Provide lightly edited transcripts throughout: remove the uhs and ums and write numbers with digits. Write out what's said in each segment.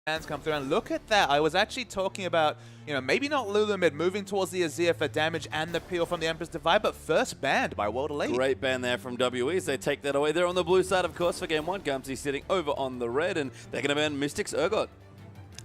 Bands come through, and look at that. I was actually talking about, you know, maybe not Lulu mid, moving towards the Azir for damage and the peel from the Emperor's Divide, but first banned by World Elite. Great ban there from WE. They take that away. They're on the blue side, of course, for game one. Gamtee sitting over on the red, and they're going to ban Mystic's Urgot.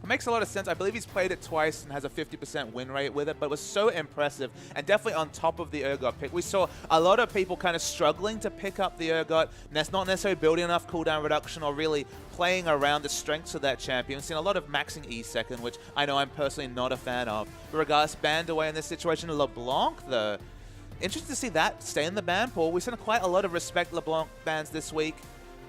It makes a lot of sense. I believe he's played it twice and has a 50% win rate with it, but it was so impressive and definitely on top of the Urgot pick. We saw a lot of people kind of struggling to pick up the Urgot, and that's not necessarily building enough cooldown reduction or really playing around the strengths of that champion. We've seen a lot of maxing E second, which I know I'm personally not a fan of. But regardless, banned away in this situation. LeBlanc, though, interesting to see that stay in the ban pool. We've seen quite a lot of respect LeBlanc bans this week.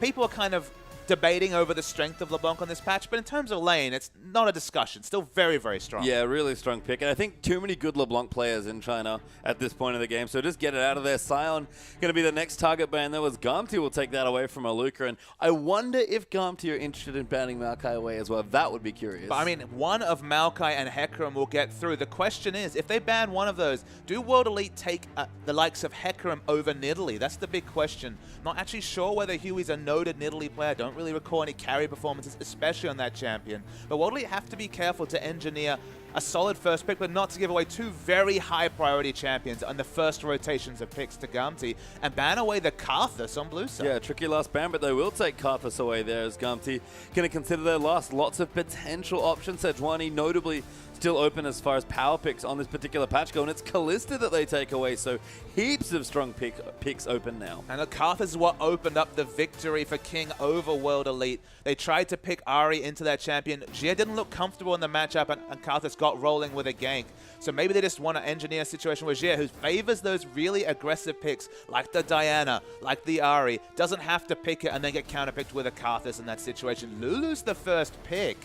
People are kind of debating over the strength of LeBlanc on this patch, but in terms of lane, it's not a discussion. Still very, very strong. Yeah, really strong pick. And I think too many good LeBlanc players in China at this point of the game, so just get it out of there. Sion going to be the next target ban. There was Gamtee will take that away from Aluka, and I wonder if Gamtee are interested in banning Maokai away as well. That would be curious. But I mean, one of Maokai and Hecarim will get through. The question is, if they ban one of those, do World Elite take the likes of Hecarim over Nidalee? That's the big question. Not actually sure whether Huey's a noted Nidalee player. Don't really recall any carry performances, especially on that champion. But World Elite have to be careful to engineer a solid first pick, but not to give away two very high priority champions on the first rotations of picks to Gamtee and ban away the Karthus on blue side. Yeah, tricky last ban, but they will take Karthus away there as Gamtee going to consider their last. Lots of potential options. Sejuani notably still open as far as power picks on this particular patch go, and it's Kalista that they take away, so heaps of strong picks open now. And the Karthus is what opened up the victory for King over World Elite. They tried to pick Ahri into that champion. Jia didn't look comfortable in the matchup, and Karthus got rolling with a gank. So maybe they just want to engineer a situation where Jia, who favors those really aggressive picks, like the Diana, like the Ahri, doesn't have to pick it and then get counterpicked with a Karthus in that situation. Lulu's the first pick.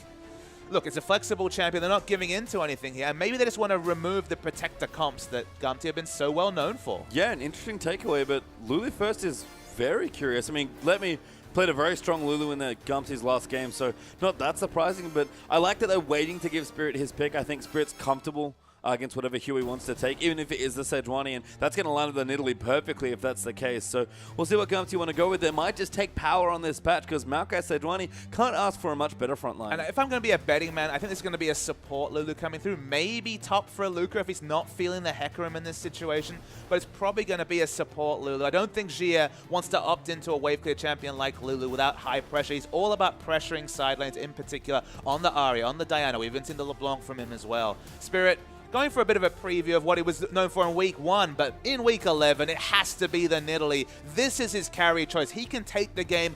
Look, it's a flexible champion. They're not giving into anything here. And maybe they just want to remove the protector comps that Gamtee have been so well known for. Yeah, an interesting takeaway, but Lulu first is very curious. I mean, played a very strong Lulu in the Gamtee's last game, so not that surprising, but I like that they're waiting to give Spirit his pick. I think Spirit's comfortable against whatever Huey wants to take, even if it is the Sejuani, and that's going to line up the Nidalee perfectly if that's the case. So we'll see what Gamtee want to go with. They might just take power on this patch because Maokai Sejuani can't ask for a much better front line. And if I'm going to be a betting man, I think this is going to be a support Lulu coming through. Maybe top for Aluka if he's not feeling the Hecarim in this situation, but it's probably going to be a support Lulu. I don't think Jia wants to opt into a wave clear champion like Lulu without high pressure. He's all about pressuring side lanes, in particular on the Ahri, on the Diana. We've even seen the LeBlanc from him as well. Spirit going for a bit of a preview of what he was known for in week 1, but in week 11, it has to be the Nidalee. This is his carry choice. He can take the game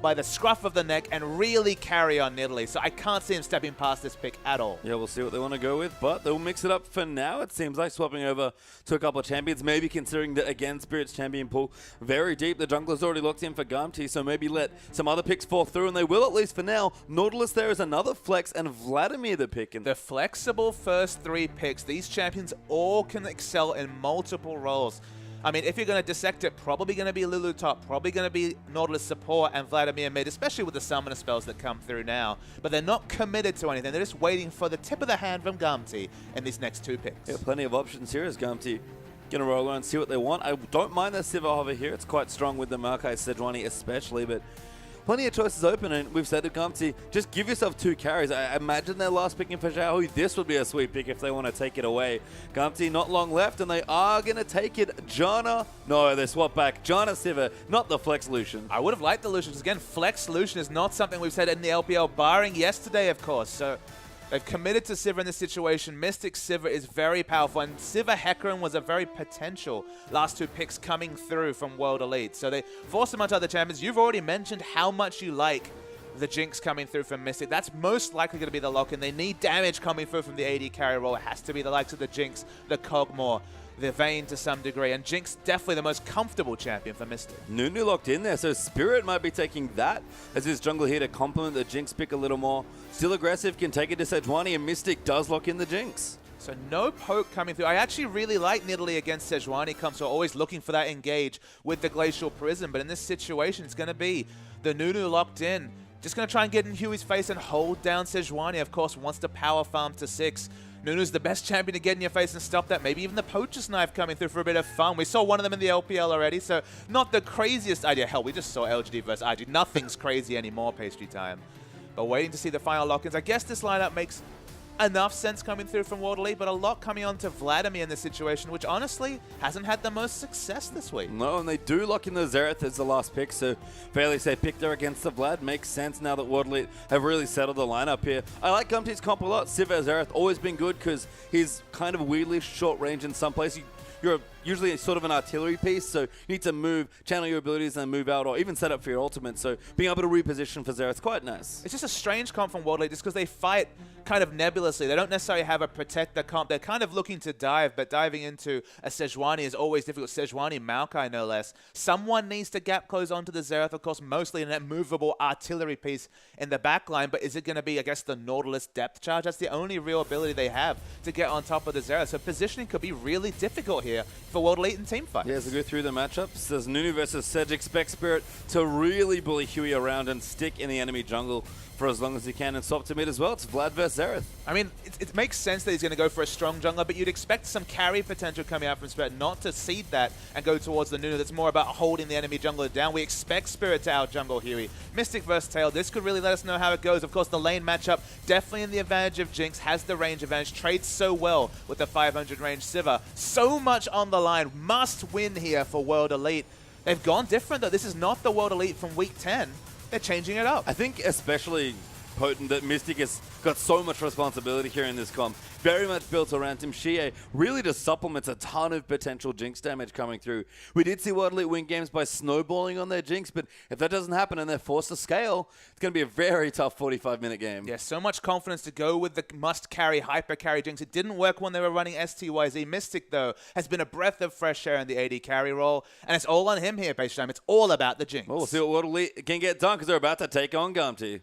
by the scruff of the neck and really carry on Nidalee. So I can't see him stepping past this pick at all. Yeah, we'll see what they want to go with, but they'll mix it up for now. It seems like swapping over to a couple of champions, maybe considering that, again, Spirit's champion pool very deep. The jungler's already locked in for Gamtee, so maybe let some other picks fall through, and they will at least for now. Nautilus there is another flex, and Vladimir the pick. The flexible first 3 picks, these champions all can excel in multiple roles. I mean, if you're going to dissect it, probably going to be Lulu top, probably going to be Nautilus support and Vladimir mid, especially with the summoner spells that come through now. But they're not committed to anything. They're just waiting for the tip of the hand from Gamtee in these next 2 picks. Yeah, plenty of options here as Gamtee going to roll around and see what they want. I don't mind the Sivir over here. It's quite strong with the Maokai Sejuani especially, but plenty of choices open, and we've said to Gamtee, just give yourself 2 carries. I imagine their last picking for Xiaohui. This would be a sweet pick if they want to take it away. Gamtee not long left, and they are going to take it. Janna, no, they swap back. Janna Sivir, not the Flex Lucian. I would have liked the Lucians. Again, Flex Lucian is not something we've said in the LPL, barring yesterday, of course. So they've committed to Sivir in this situation. Mystic Sivir is very powerful, and Sivir Hecarim was a very potential last 2 picks coming through from World Elite. So they forced a bunch of other champions. You've already mentioned how much you like the Jinx coming through from Mystic. That's most likely going to be the lock-in. They need damage coming through from the AD carry role. It has to be the likes of the Jinx, the Kog'Maw, the Vayne to some degree, and Jinx definitely the most comfortable champion for Mystic. Nunu locked in there, so Spirit might be taking that as his jungler here to complement the Jinx pick a little more. Still aggressive, can take it to Sejuani, and Mystic does lock in the Jinx. So no poke coming through. I actually really like Nidalee against Sejuani comes, so always looking for that engage with the Glacial Prism, but in this situation it's going to be the Nunu locked in. Just going to try and get in Huey's face and hold down Sejuani. Of course, wants to power farm to 6. Nunu's the best champion to get in your face and stop that. Maybe even the Poacher's Knife coming through for a bit of fun. We saw one of them in the LPL already, so not the craziest idea. Hell, we just saw LGD versus IG. Nothing's crazy anymore, Pastry Time. but waiting to see the final lock-ins. I guess this lineup makes enough sense coming through from World Elite, but a lot coming on to Vladimir in this situation, which honestly hasn't had the most success this week. No, and they do lock in the Xerath as the last pick, so fairly safe pick there against the Vlad. Makes sense now that World Elite have really settled the lineup here. I like Gamtee's comp a lot. Sivir Xerath always been good because he's kind of weirdly short range in some places. You're usually sort of an artillery piece, so you need to move, channel your abilities and move out, or even set up for your ultimate. So being able to reposition for Xerath is quite nice. It's just a strange comp from World Elite just because they fight kind of nebulously. They don't necessarily have a protector comp. They're kind of looking to dive, but diving into a Sejuani is always difficult. Sejuani, Maokai no less. Someone needs to gap close onto the Xerath, of course, mostly an immovable artillery piece in the back line, but is it going to be, I guess, the Nautilus depth charge? That's the only real ability they have to get on top of the Xerath. So positioning could be really difficult here for World Elite and teamfights. Yeah, as we go through the matchups, there's Nunu versus Sedge. Expect Spirit to really bully Huey around and stick in the enemy jungle for as long as he can and swap to mid as well. It's Vlad versus Xerath. I mean, it makes sense that he's going to go for a strong jungler, but you'd expect some carry potential coming out from Spirit, not to seed that and go towards the Nunu. That's more about holding the enemy jungler down. We expect Spirit to out-jungle Huey. Mystic versus Tail, this could really let us know how it goes. Of course, the lane matchup definitely in the advantage of Jinx, has the range advantage, trades so well with the 500 range Sivir. So much on the line, must win here for World Elite. They've gone different though. This is not the World Elite from week 10. They're changing it up. I think especially potent that Mystic has got so much responsibility here in this comp. Very much built around him. Xie really just supplements a ton of potential Jinx damage coming through. We did see World Elite win games by snowballing on their Jinx, but if that doesn't happen and they're forced to scale, it's going to be a very tough 45-minute game. Yeah, so much confidence to go with the must-carry, hyper-carry Jinx. It didn't work when they were running STYZ. Mystic, though, has been a breath of fresh air in the AD carry role, and it's all on him here, Page Time. It's all about the Jinx. Well, we'll see what World Elite can get done because they're about to take on Gamtee.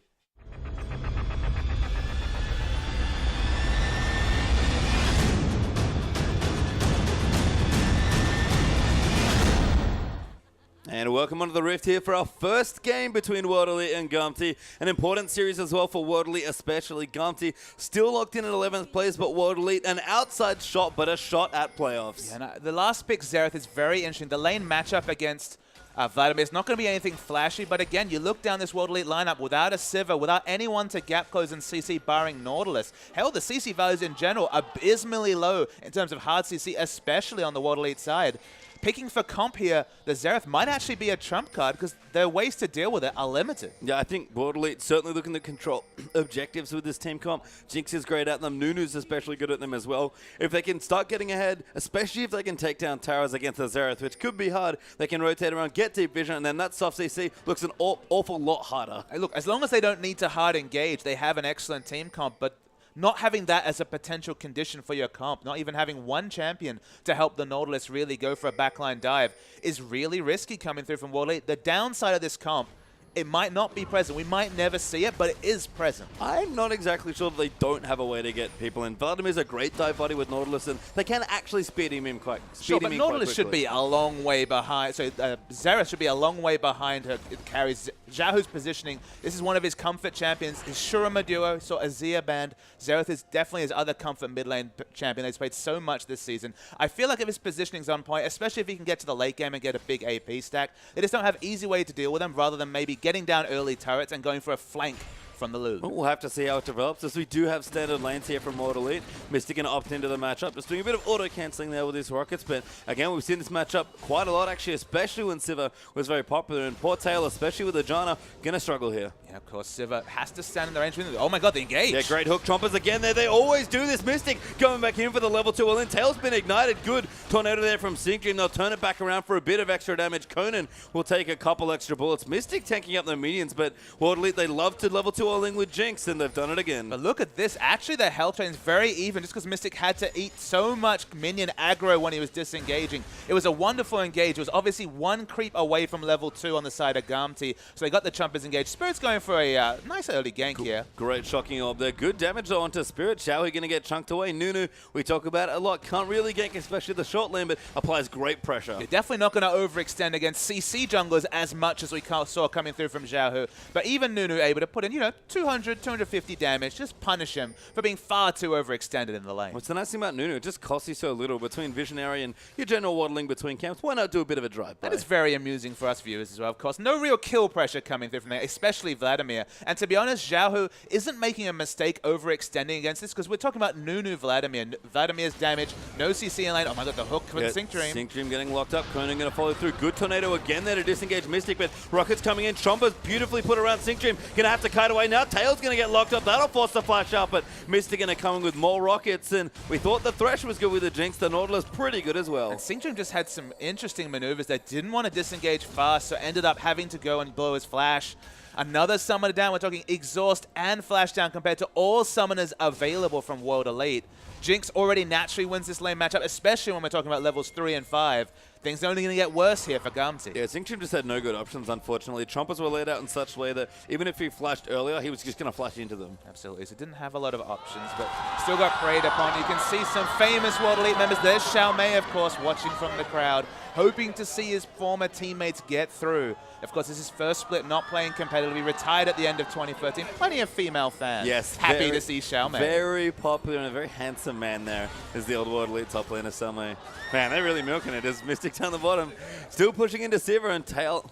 And welcome onto the Rift here for our first game between World Elite and Gamtee. An important series as well for World Elite, especially Gamtee. Still locked in at 11th place, but World Elite, an outside shot, but a shot at playoffs. Yeah, no, the last pick, Xerath, is very interesting. The lane matchup against Vladimir is not going to be anything flashy, but again, you look down this World Elite lineup without a Sivir, without anyone to gap close and CC barring Nautilus. Hell, the CC values in general are abysmally low in terms of hard CC, especially on the World Elite side. Picking for comp here, the Xerath might actually be a trump card because their ways to deal with it are limited. Yeah, I think World Elite certainly looking to control objectives with this team comp. Jinx is great at them. Nunu's especially good at them as well. If they can start getting ahead, especially if they can take down towers against the Xerath, which could be hard, they can rotate around, get deep vision, and then that soft CC looks an awful lot harder. Hey, look, as long as they don't need to hard engage, they have an excellent team comp, but not having that as a potential condition for your comp, not even having one champion to help the Nautilus really go for a backline dive is really risky coming through from World Elite. The downside of this comp, it might not be present. We might never see it, but it is present. I'm not exactly sure that they don't have a way to get people in. Vladimir's a great dive body with Nautilus, and they can actually speed him in quite quickly. Sure, but Nautilus should be a long way behind. So Xerath should be a long way behind her. It carries Xiaohu's positioning. This is one of his comfort champions. His Shurima duo, so Azir band. Xerath is definitely his other comfort mid lane champion. He's played so much this season. I feel like if his positioning's on point, especially if he can get to the late game and get a big AP stack, they just don't have easy way to deal with them rather than maybe getting down early turrets and going for a flank from the Lulu. We'll have to see how it develops, as we do have standard lanes here from World Elite. Mystic going to opt into the matchup, just doing a bit of auto-cancelling there with his rockets, but again, we've seen this matchup quite a lot, actually, especially when Sivir was very popular, and poor Tail, especially with the Janna, going to struggle here. Yeah, of course, Sivir has to stand in the range. Oh my god, they engage! Yeah, great hook chompers again there. They always do this. Mystic going back in for the level 2. Well, then Tail's been ignited. Good tornado there from Sync Dream. They'll turn it back around for a bit of extra damage. Conan will take a couple extra bullets. Mystic tanking up the minions, but World Elite, they love to level 2 all in with Jinx, and they've done it again. But look at this. Actually, their health chain is very even just because Mystic had to eat so much minion aggro when he was disengaging. It was a wonderful engage. It was obviously one creep away from level 2 on the side of Gamtee, so they got the Chumpers engaged. Spirit's going for a nice early gank here. Great shocking orb there. Good damage though onto Spirit. Xiaohui going to get chunked away. Nunu, we talk about it a lot. Can't really gank, especially the short lane, but applies great pressure. They're definitely not going to overextend against CC junglers as much as we saw coming through from Xiaohu. But even Nunu able to put in, 200, 250 damage. Just punish him for being far too overextended in the lane. What's the nice thing about Nunu? It just costs you so little between Visionary and your general waddling between camps. Why not do a bit of a drive-by? That is very amusing for us viewers as well, of course. No real kill pressure coming through from there, especially Vlad. Vladimir. And to be honest, Xiaohu isn't making a mistake overextending against this, because we're talking about Nunu Vladimir. Vladimir's damage, no CC in lane. Oh my god, the hook from Sync Dream. Sync Dream getting locked up. Conan going to follow through. Good Tornado again there to disengage Mystic, but Rocket's coming in. Tromba's beautifully put around Sync Dream. Going to have to kite away now. Tail's going to get locked up. That'll force the flash out, but Mystic going to come in with more rockets, and we thought the Thresh was good with the Jinx. The Nautilus pretty good as well. And Sync Dream just had some interesting maneuvers that didn't want to disengage fast, so ended up having to go and blow his flash. Another summoner down. We're talking exhaust and flash down compared to all summoners available from World Elite. Jinx already naturally wins this lane matchup, especially when we're talking about levels 3 and 5. Things are only going to get worse here for Gamtee. Yeah, Sync Dream just had no good options, unfortunately. Chompers were laid out in such a way that even if he flashed earlier, he was just going to flash into them. Absolutely. So didn't have a lot of options, but still got preyed upon. You can see some famous World Elite members. There's Xiao Mei, of course, watching from the crowd, hoping to see his former teammates get through. Of course, this is his first split, not playing competitively, retired at the end of 2013. Plenty of female fans. Yes. Happy to see Xiao Mei. Very popular and a very handsome man there is the old World Elite top laner, Xiao Mei. Man, they're really milking it. There's Mystic down the bottom. Still pushing into Sivir, and Tail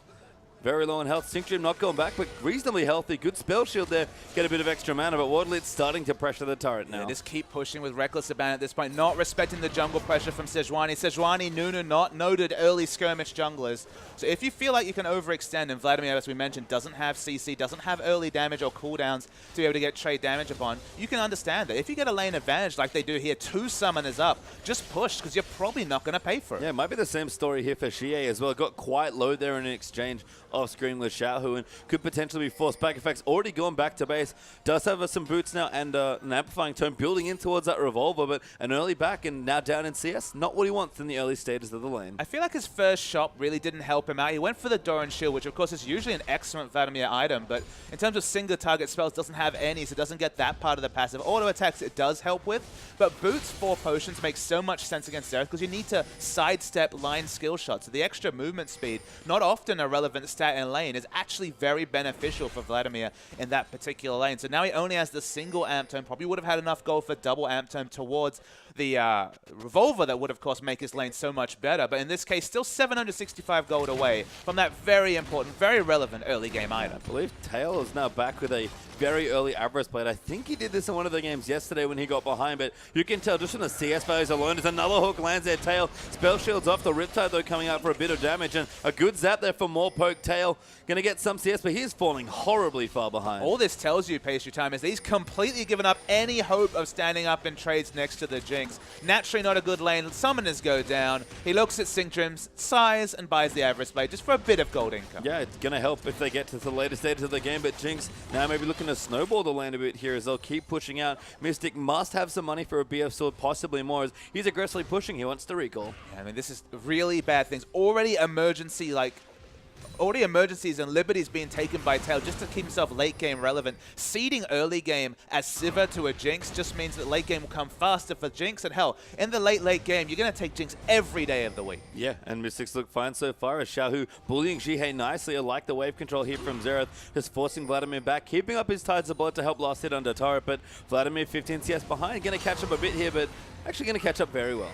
very low in health. Sync Dream not going back, but reasonably healthy. Good spell shield there. Get a bit of extra mana, but World Elite's starting to pressure the turret now. Yeah, just keep pushing with Reckless Abandon at this point, not respecting the jungle pressure from Sejuani. Sejuani, Nunu, not noted early skirmish junglers. So if you feel like you can overextend, and Vladimir, as we mentioned, doesn't have CC, doesn't have early damage or cooldowns to be able to get trade damage upon, you can understand that. If you get a lane advantage like they do here, 2 summoners up, just push, because you're probably not going to pay for it. Yeah, it might be the same story here for Xie as well. Got quite low there in an exchange off screen with Xiaohu, and could potentially be forced back. In fact, already gone back to base. Does have some boots now and an amplifying tone building in towards that revolver, but an early back and now down in CS. Not what he wants in the early stages of the lane. I feel like his first shot really didn't help him out. He went for the Doran Shield, which of course is usually an excellent Vladimir item, but in terms of single target spells, doesn't have any, so doesn't get that part of the passive. Auto attacks it does help with, but boots 4 potions makes so much sense against Xerath because you need to sidestep line skill shots. So the extra movement speed, not often a relevant stat in lane, is actually very beneficial for Vladimir in that particular lane. So now he only has the single amp tone, probably would have had enough gold for double amp tone towards the revolver that would of course make his lane so much better, but in this case still 765 gold away from that very important, very relevant early game item. I believe Tail is now back with a very early Avarice blade. I think he did this in one of the games yesterday when he got behind, but you can tell just from the CS values alone, as another hook lands there. Tail spell shields off the Riptide though, coming out for a bit of damage, and a good zap there for more poke. Tail gonna get some CS, but he's falling horribly far behind. All this tells you, Pastry Time, is that he's completely given up any hope of standing up in trades next to the Jinx. Naturally not a good lane. Summoners go down. He looks at Sync Dream's size and buys the Avarice blade just for a bit of gold income. Yeah, it's going to help if they get to the later stages of the game, but Jinx now maybe looking to snowball the lane a bit here as they'll keep pushing out. Mystic must have some money for a BF sword, possibly more, as he's aggressively pushing. He wants to recall. Yeah, I mean, this is really bad things. Already emergencies and liberties being taken by Tail just to keep himself late game relevant. Seeding early game as Sivir to a Jinx just means that late game will come faster for Jinx, and hell, in the late game, you're going to take Jinx every day of the week. Yeah, and Mystics look fine so far as Xiaohu bullying Zhihei nicely. I like the wave control here from Xerath, just forcing Vladimir back, keeping up his Tides of Blood to help last hit under turret, but Vladimir 15 CS behind, going to catch up a bit here, but actually going to catch up very well.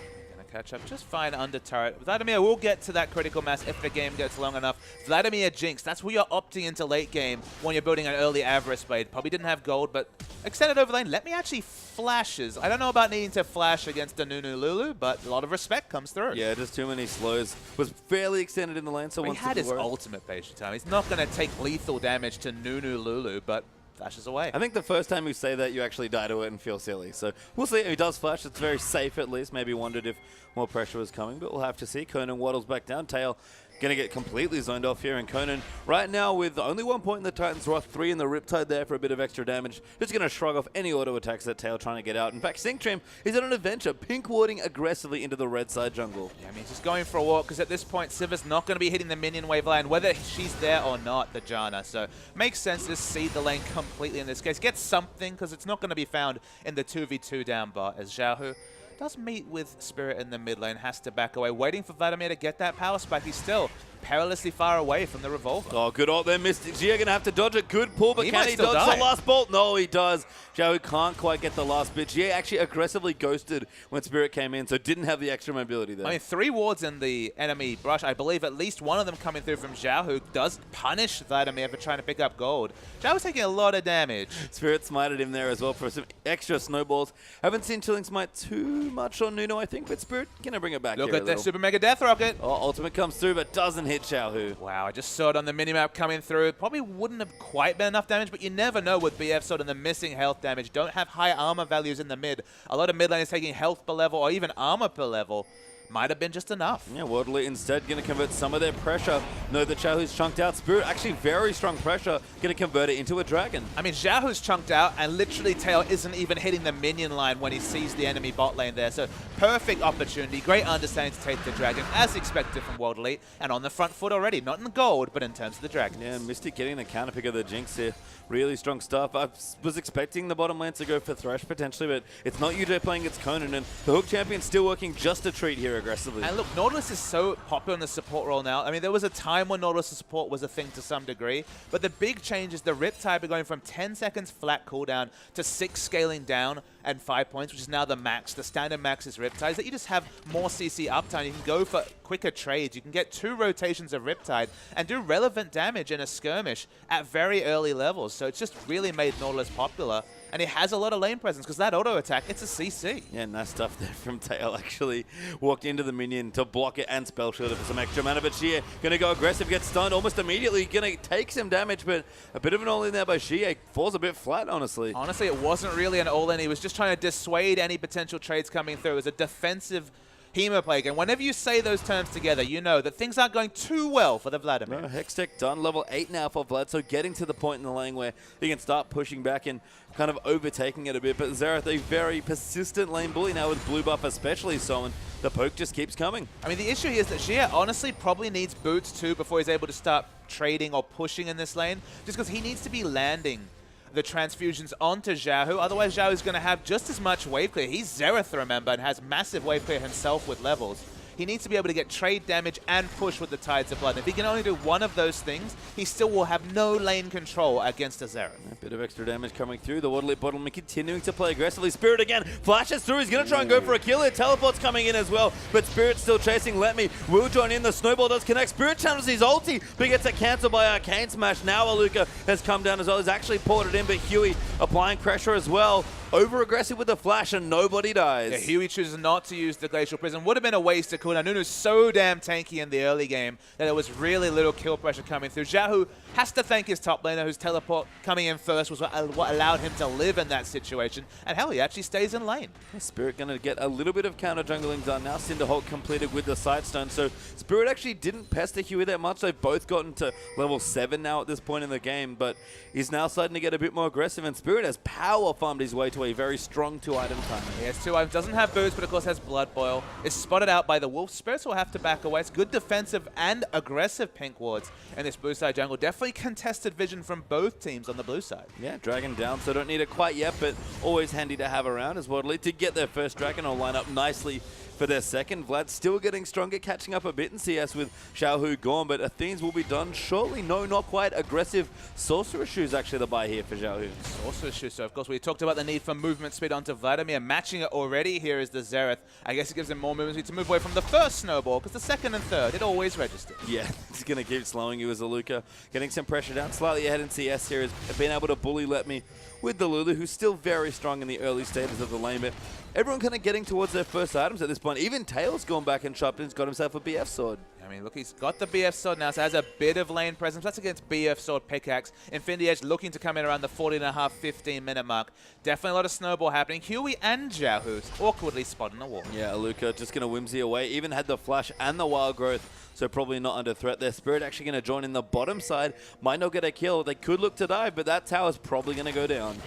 Catch up just fine under turret. Vladimir will get to that critical mass if the game gets long enough. Vladimir Jinx, that's where you're opting into late game when you're building an early Avarice blade. Probably didn't have gold, but extended over lane. Let me actually flashes. I don't know about needing to flash against the Nunu Lulu, but a lot of respect comes through. Yeah, just too many slows. Was fairly extended in the lane, so he had his ultimate patient time. He's not going to take lethal damage to Nunu Lulu, but flashes away. I think the first time you say that, you actually die to it and feel silly. So we'll see. If he does flash, it's very safe at least. Maybe wondered if more pressure was coming, but we'll have to see. Conan waddles back down. Tail going to get completely zoned off here, and Conan right now with only 1 point in the Titan's Wrath, 3 in the Riptide there for a bit of extra damage. Just going to shrug off any auto attacks that Tail trying to get out. In fact, Sync Dream is on an adventure, pink warding aggressively into the red side jungle. Yeah, I mean, just going for a walk, because at this point, Sivir's not going to be hitting the minion wave line, whether she's there or not, the Janna. So makes sense to seed the lane completely in this case. Get something, because it's not going to be found in the 2v2 down bot, as Xiaohu does meet with Spirit in the mid lane, has to back away, waiting for Vladimir to get that power spike. He's still perilously far away from the revolver. Oh, good ult there. Mystic Gia going to have to dodge it. Good pull, but can he dodge die. the last bolt? No, he does. Xiaohu can't quite get the last bit. Gia actually aggressively ghosted when Spirit came in, so didn't have the extra mobility there. I mean, 3 wards in the enemy brush. I believe at least one of them coming through from Zhao, who does punish Vladimir for trying to pick up gold. Zhao's taking a lot of damage. Spirit smited him there as well for some extra snowballs. Haven't seen Chilling Smite too much on Nuno, I think, but Spirit going to bring it back Look here at a that little. Super Mega Death Rocket. Oh, ultimate comes through, but doesn't hit Xiaohu. Wow, I just saw it on the minimap coming through. Probably wouldn't have quite been enough damage, but you never know with BF Sword and the missing health damage. Don't have high armor values in the mid. A lot of mid laners taking health per level or even armor per level. Might have been just enough. Yeah, World Elite instead going to convert some of their pressure. Know that Xiaohu's chunked out. Spirit actually very strong pressure, going to convert it into a dragon. I mean, Xiaohu's chunked out, and literally Tail isn't even hitting the minion line when he sees the enemy bot lane there. So perfect opportunity, great understanding to take the dragon, as expected from World Elite, and on the front foot already. Not in the gold, but in terms of the dragon. Yeah, Mystic getting the counter pick of the Jinx here. Really strong stuff. I was expecting the bottom lane to go for Thresh potentially, but it's not UJ playing its Conan, and the Hook Champion's still working just to treat here aggressively. And look, Nautilus is so popular in the support role now. I mean, there was a time when Nautilus support was a thing to some degree, but the big change is the Riptide are going from 10 seconds flat cooldown to 6 scaling down and 5 points, which is now the max. The standard max is Riptide, that you just have more CC uptime. You can go for quicker trades. You can get 2 rotations of Riptide and do relevant damage in a skirmish at very early levels. So it's just really made Nautilus popular. And it has a lot of lane presence because that auto attack, it's a CC. Yeah, nice stuff there from Tail. Actually walked into the minion to block it and spell shield it for some extra mana. But Xie going to go aggressive, gets stunned almost immediately. Going to take some damage, but a bit of an all-in there by Xie. Falls a bit flat, honestly. Honestly, it wasn't really an all-in. He was just trying to dissuade any potential trades coming through. It was a defensive Hemo play. And whenever you say those terms together, you know that things aren't going too well for the Vladimir. No, Hextech done. Level 8 now for Vlad, so getting to the point in the lane where he can start pushing back and kind of overtaking it a bit. But Xerath, a very persistent lane bully now with blue buff especially so, and the poke just keeps coming. I mean, the issue here is that Xia honestly probably needs boots too before he's able to start trading or pushing in this lane, just because he needs to be landing the transfusions onto Xiaohu. Otherwise, Xiaohu is going to have just as much wave clear. He's Xerath, remember, and has massive wave clear himself with levels. He needs to be able to get trade damage and push with the Tides of Blood. If he can only do one of those things, he still will have no lane control against a Xerath. A bit of extra damage coming through. The Waterlit Bottleman continuing to play aggressively. Spirit again flashes through. He's going to try and go for a kill here. Teleport's coming in as well, but Spirit's still chasing. Let Me will join in. The snowball does connect. Spirit channels his ulti, but gets it cancelled by Arcane Smash. Now Aluka has come down as well. He's actually ported in, but Huey applying pressure as well. Over-aggressive with the flash, and nobody dies. Yeah, Huey chooses not to use the Glacial Prison. Would have been a waste of cooldown. Nunu's so damn tanky in the early game that there was really little kill pressure coming through. Xiaohu has to thank his top laner, whose teleport coming in first was what allowed him to live in that situation. And hell, he actually stays in lane. Spirit going to get a little bit of counter jungling done now. Cinderhawk completed with the Sightstone. So Spirit actually didn't pester Huey that much. They've both gotten to level 7 now at this point in the game, but he's now starting to get a bit more aggressive, and Spirit has power farmed his way to a very strong 2-item timing. He has 2 items, doesn't have boots, but of course has Blood Boil. Is spotted out by the Wolf. Spirits will have to back away. It's good defensive and aggressive pink wards in this blue side jungle. Definitely contested vision from both teams on the blue side. Yeah, dragon down, so don't need it quite yet, but always handy to have around as well. To get their first dragon will line up nicely for their second. Vlad's still getting stronger, catching up a bit in CS with Xiaohu gone, but Athene's will be done shortly. No, not quite. Aggressive Sorcerer Shoes actually the buy here for Xiaohu. Sorcerer Shoes, so of course we talked about the need for movement speed onto Vladimir. Matching it already here is the Xerath. I guess it gives him more movement speed to move away from the first snowball, because the second and third, it always registers. Yeah, it's going to keep slowing you as Aluka. Getting some pressure down, slightly ahead in CS here, has been able to bully Let Me with the Lulu, who's still very strong in the early stages of the lane, but everyone kind of getting towards their first items at this point. Even Tails gone back and chopped in, he's got himself a BF sword. I mean, look, he's got the BF sword now, so has a bit of lane presence. That's against BF sword pickaxe. Infinity Edge looking to come in around the 14.5, 15 minute mark. Definitely a lot of snowball happening. Huey and Xiaohu's awkwardly spotting the wall. Yeah, Aluka just going to whimsy away. Even had the flash and the wild growth, so probably not under threat there. Spirit actually going to join in the bottom side. Might not get a kill. They could look to dive, but that tower's probably going to go down.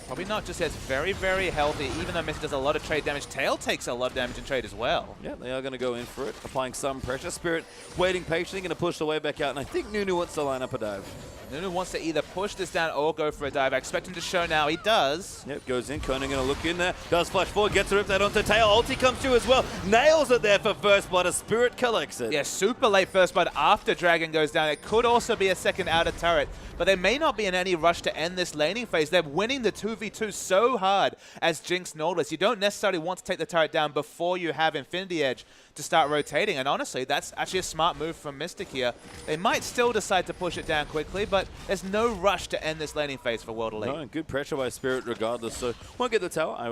Probably not, just as very, very healthy. Even though Messi does a lot of trade damage, Tail takes a lot of damage in trade as well. Yeah, they are going to go in for it, applying some pressure. Spirit waiting patiently, going to push the way back out, and I think Nunu wants to line up a dive. Nunu wants to either push this down or go for a dive. I expect him to show now. He does. Yep, goes in. Conan going to look in there. Does flash forward, gets ripped out onto tail. Ulti comes through as well. Nails it there for first blood as Spirit collects it. Yeah, super late first blood after Dragon goes down. It could also be a second outer turret, but they may not be in any rush to end this laning phase. They're winning the 2v2 so hard as Jinx Nautilus. You don't necessarily want to take the turret down before you have Infinity Edge to start rotating, and honestly, that's actually a smart move from Mystic here. They might still decide to push it down quickly, but there's no rush to end this laning phase for World Elite. No, good pressure by Spirit regardless, so won't get the tower. I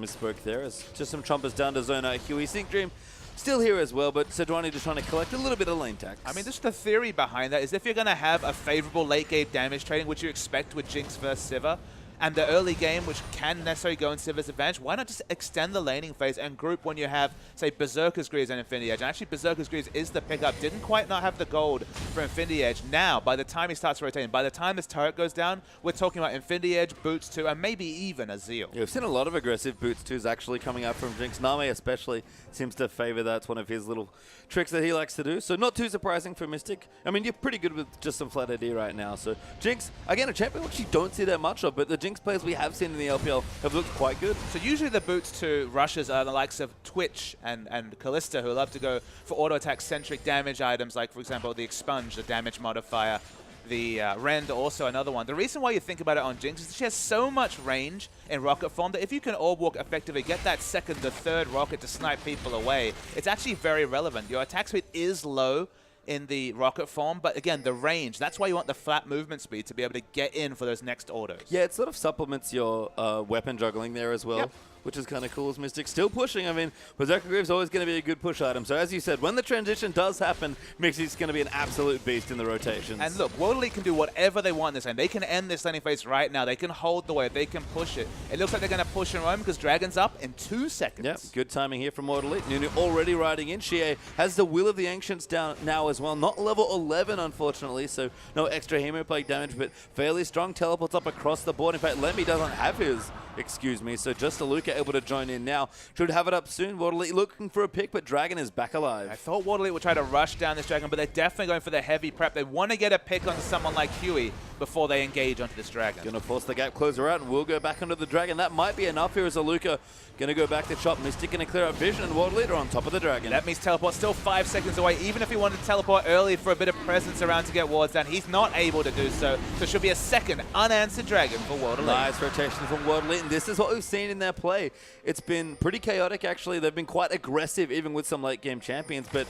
misspoke there. As just some trumpers down to zone out. Huey Sync Dream still here as well, but Sejuani just trying to collect a little bit of lane tax. I mean, just the theory behind that is if you're going to have a favorable late game damage trading, which you expect with Jinx versus Sivir, and the early game, which can necessarily go in Sivir's advantage, why not just extend the laning phase and group when you have, say, Berserker's Greaves and Infinity Edge? And actually, Berserker's Greaves is the pickup. Didn't quite not have the gold for Infinity Edge. Now, by the time he starts rotating, by the time this turret goes down, we're talking about Infinity Edge, Boots 2, and maybe even a Zeal. Yeah, we've seen a lot of aggressive Boots 2s actually coming up from Jinx. Name especially seems to favor that. It's one of his little tricks that he likes to do. So not too surprising for Mystic. I mean, you're pretty good with just some flat AD right now. So Jinx, again, a champion which you don't see that much of, but the Jinx players we have seen in the LPL have looked quite good. So usually the Boots 2 rushes are the likes of Twitch and Kalista, who love to go for auto-attack centric damage items, like, for example, the Expunge, the damage modifier, the Rend, also another one. The reason why you think about it on Jinx is that she has so much range in rocket form that if you can orb walk effectively, get that second, the third rocket to snipe people away, it's actually very relevant. Your attack speed is low in the rocket form, but again, the range, that's why you want the flat movement speed to be able to get in for those next autos. Yeah, it sort of supplements your weapon juggling there as well. Yep. Which is kind of cool as Mystic still pushing. I mean, Berserker Greaves always going to be a good push item. So as you said, when the transition does happen, Mixie's going to be an absolute beast in the rotations. And look, World Elite can do whatever they want in this lane. They can end this laning phase right now. They can hold the wave. They can push it. It looks like they're going to push and roam because Dragon's up in 2 seconds. Yep, good timing here from World Elite. Nunu already riding in. Xie has the Will of the Ancients down now as well. Not level 11, unfortunately, so no extra Hemoplague damage, but fairly strong. Teleports up across the board. In fact, Lemmy doesn't have his, so just a Luca able to join in now. Should have it up soon. World Elite looking for a pick, but Dragon is back alive. I thought World Elite would try to rush down this Dragon, but they're definitely going for the heavy prep. They want to get a pick onto someone like Huey before they engage onto this Dragon. Gonna force the gap closer out, and we'll go back onto the Dragon. That might be enough here as a Luca. Gonna go back to chop. Mystic gonna clear up vision, and World Elite are on top of the Dragon. That means teleport still 5 seconds away. Even if he wanted to teleport early for a bit of presence around to get wards down, he's not able to do so. So it should be a second unanswered Dragon for World Elite. Nice rotation from World Elite, and this is what we've seen in their play. It's been pretty chaotic, actually. They've been quite aggressive, even with some late game champions, but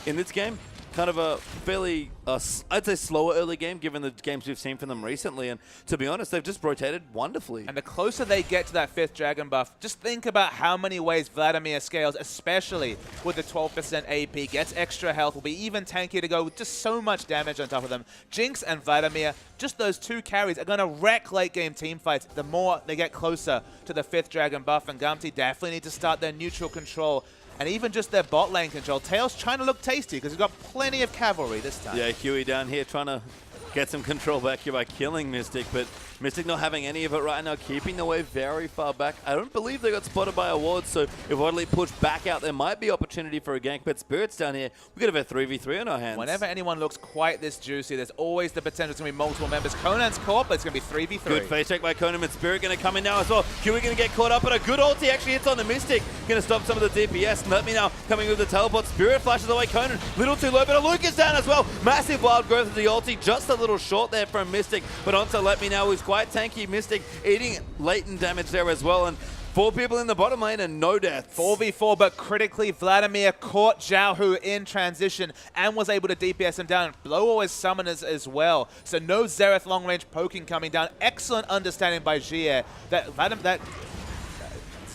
in this game, kind of a fairly, I'd say, slower early game, given the games we've seen from them recently. And to be honest, they've just rotated wonderfully. And the closer they get to that 5th Dragon buff, just think about how many ways Vladimir scales, especially with the 12% AP, gets extra health, will be even tankier to go with just so much damage on top of them. Jinx and Vladimir, just those 2 carries are going to wreck late game team fights the more they get closer to the 5th Dragon buff. And Gamtee definitely need to start their neutral control. And even just their bot lane control. Tails trying to look tasty because he's got plenty of cavalry this time. Yeah, Huey down here trying to get some control back here by killing Mystic, but Mystic not having any of it right now, keeping the wave very far back. I don't believe they got spotted by a ward, so if World Elite push back out, there might be opportunity for a gank, but Spirit's down here. We're going to have a 3v3 on our hands. Whenever anyone looks quite this juicy, there's always the potential to be multiple members. Conan's caught, but it's going to be 3v3. Good face check by Conan, but Spirit going to come in now as well. Huey going to get caught up, but a good ulti actually hits on the Mystic. Going to stop some of the DPS. Let me now coming with the teleport. Spirit flashes away Conan. Little too low, but a Luke is down as well. Massive wild growth of the ulti, just a little short there from Mystic, but onto Let Me Now, who's quite tanky. Mystic eating latent damage there as well, and 4 people in the bottom lane and no deaths. 4v4, but critically, Vladimir caught Xiaohu in transition and was able to DPS him down. Blow always summoners as well. So no Xerath long-range poking coming down. Excellent understanding by Xie that